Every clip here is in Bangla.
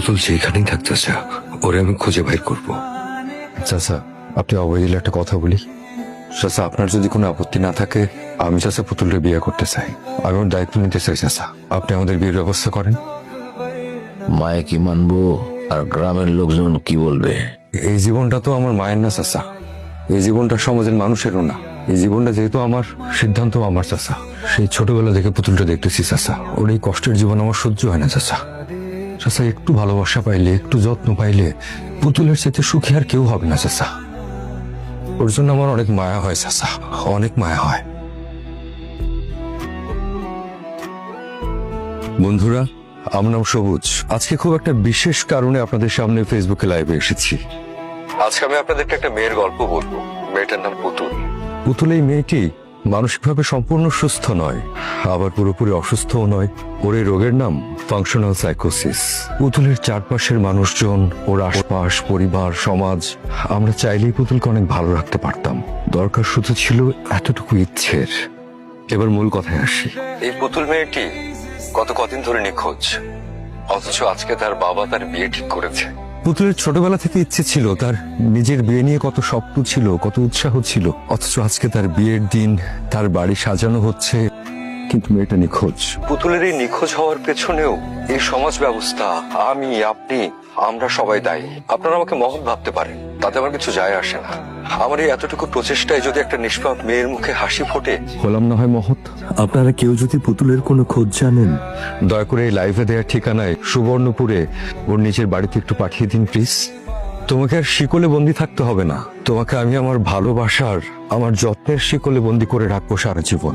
পুতুল যেখানেই থাক চাচা, ওরে আমি খুঁজে বাইর করবো। চাচা, আপনি অবৈধ একটা কথা বলি। চাচা, আপনার যদি কোনো আপত্তি না থাকে, আমি চাচা পুতুলের বিয়ে করতে চাই। আমি ওর দায়িত্ব নিতে চাই চাচা। আপনি আমাদের বিয়ের ব্যবস্থা করেন। মায়ে কি মানবো আর গ্রামের লোকজন কি বলবে? এই জীবনটা তো আমার মায়ের না চাচা, এই জীবনটা সমাজের মানুষেরও না। এই জীবনটা যেহেতু আমার, সিদ্ধান্ত আমার চাচা। সেই ছোটবেলা থেকে পুতুলটা দেখতেছি চাচা, ওর এই কষ্টের জীবন আমার সহ্য হয় না চাচা। চাচা, একটু ভালোবাসা পাইলে, একটু যত্ন পাইলে পুতুলের সাথে সুখী আর কেউ হবে না চাচা। ওর জন্য আমার অনেক মায়া হয় চাচা, অনেক মায়া হয়। বন্ধুরা, আমার নাম সবুজ। আজকে খুব একটা বিশেষ কারণে আপনাদের সামনে ফেসবুকে লাইভে এসেছি। আজকে আমি আপনাদেরকে একটা মেয়ের গল্প বলবো। মেয়েটার নাম পুতুল। পুতুল এই মেয়েটি মানসিকভাবে সম্পূর্ণ সুস্থ নয়, আবার পুরোপুরি অসুস্থও নয়। ওর এই রোগের নাম ফাংশনাল সাইকোসিস। পুতুলের চারপাশের মানুষজন, ওর আশপাশ, পরিবার, সমাজ, আমরা চাইলেই পুতুলকে অনেক ভালো রাখতে পারতাম। দরকার শুধু ছিল এতটুকু ইচ্ছের। এবার মূল কথায় আসি। এই পুতুল মেয়েটি গত কদিন ধরে নিখোঁজ, অথচ আজকে তার বাবা তার বিয়ে ঠিক করেছে। পুতুলের ছোটবেলা থেকে ইচ্ছে ছিল, তার নিজের বিয়ে নিয়ে কত স্বপ্ন ছিল, কত উৎসাহ ছিল, অথচ আজকে তার বিয়ের দিন, তার বাড়ি সাজানো হচ্ছে, কিন্তু মেয়েটা নিখোঁজ। পুতুলের এই নিখোঁজ হওয়ার পেছনেও এই সমাজ ব্যবস্থা, আমি, আপনি, আমরা সবাই দায়ী। আপনারা আমাকে মহৎ ভাবতে পারেন, তাতে আমার কিছু যায় আসে না। আমার এই এতটুকু প্রচেষ্টায় যদি একটা নিষ্পাপ মেয়ের মুখে হাসি ফোটে, হলাম না হয় মহৎ। আপনারা কেউ যদি পুতুলের কোনো খোঁজ জানেন, দয়া করে এই লাইভে দেওয়ার ঠিকানায় সুবর্ণপুরে ওর নিজের বাড়িতে একটু পাঠিয়ে দিন প্লিজ। তোমাকে আর শিকলে বন্দি থাকতে হবে না, তোমাকে আমি আমার ভালোবাসার, আমার যত্নের শিকলে বন্দি করে রাখবো সারা জীবন।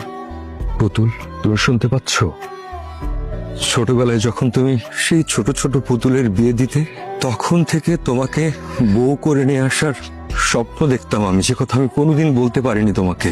পুতুল, তুমি শুনতে পাচ্ছ? ছোটবেলায় যখন তুমি সেই ছোট ছোট পুতুলের বিয়ে দিতে, তখন থেকে তোমাকে বউ করে নিয়ে আসার স্বপ্ন দেখতাম আমি, যে কথা আমি কোনোদিন বলতে পারিনি তোমাকে।